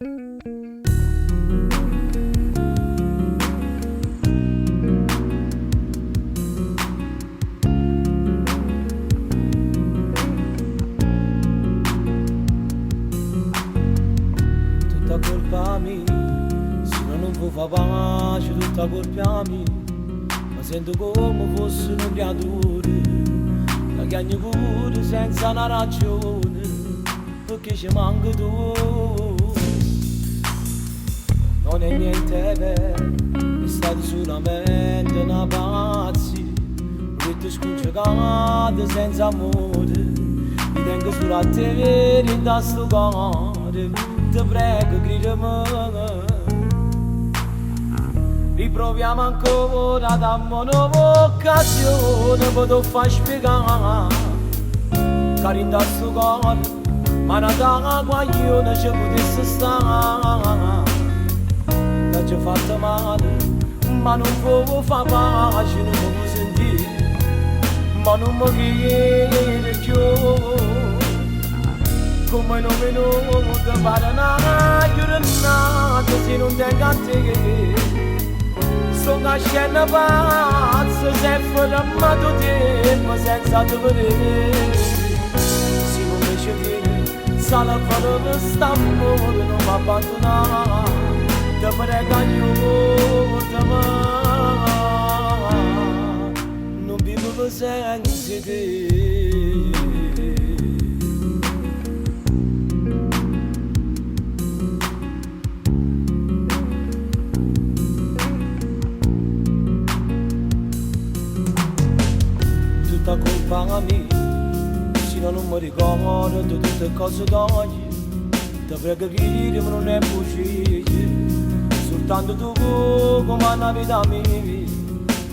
Tutta colpa mia, se non fa pace, tutta colpa mia, ma sento come fosse un creatore, la chiagno pure senza una ragione, perché ci manca tu. Non è niente vero, è stato solamente una pazzia, perché scongiurata senza amore, mi tengo solo a te in questo cuore, ti prego gridami. Riproviamo ancora, dammi un'occasione per ti far spiegare che in questo cuore ma una guaglione ci potesse stare, che ci ha fatto male ma non può fare pace, non può sentire ma non mi chiede più, come non mi ti pare una giornata se non tengo a te. Sono una scena pazza, se fermato tempo senza te vedere. Se non mi ci viene, sala fare questo amore, non mi abbandonare. Ti prego aiutami, non vivo senza te. Tutta colpa mia, se non mi ricordo di tutte cose d'oggi, ti prego che ma non è possibile, soltanto tu come una vita mia,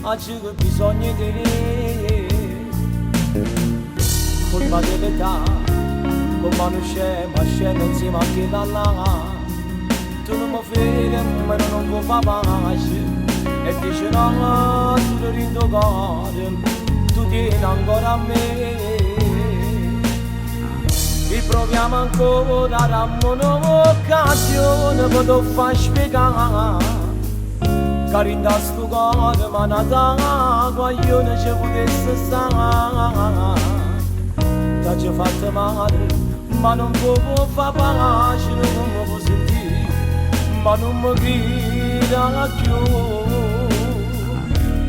oggi che bisogna di te. Colpa dell'età, come non c'è, ma c'è insieme a chi da là, tu non mi fai ma non può fare pace, e dici no, tu lo rindo cuore, tu tieni ancora a me. Riproviamo ancora, dammi un'occasione per ti far spiegare che in questo cuore ma una guaglione ci potesse stare, che ci ha fatto male ma non può fare pace, non mi può sentire ma non mi grida più,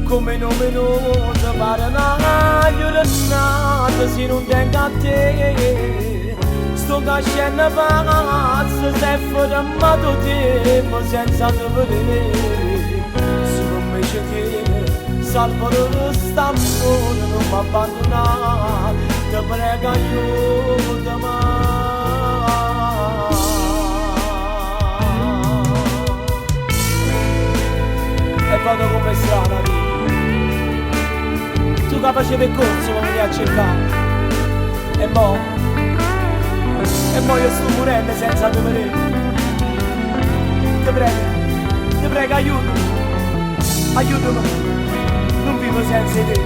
come non mi ti pare una giornata se non tengo a te. Sto cascendo pazzo, se fermato tempo senza te vedere. Se non mi ci tiene, salvalo questo amore, non mi abbandonare, ti prego aiutami. E vado come strada lì, tu che facevi il corso come mi a cercare, e mo io sto morendo senza te vedere. Ti prego aiutami, non vivo senza te.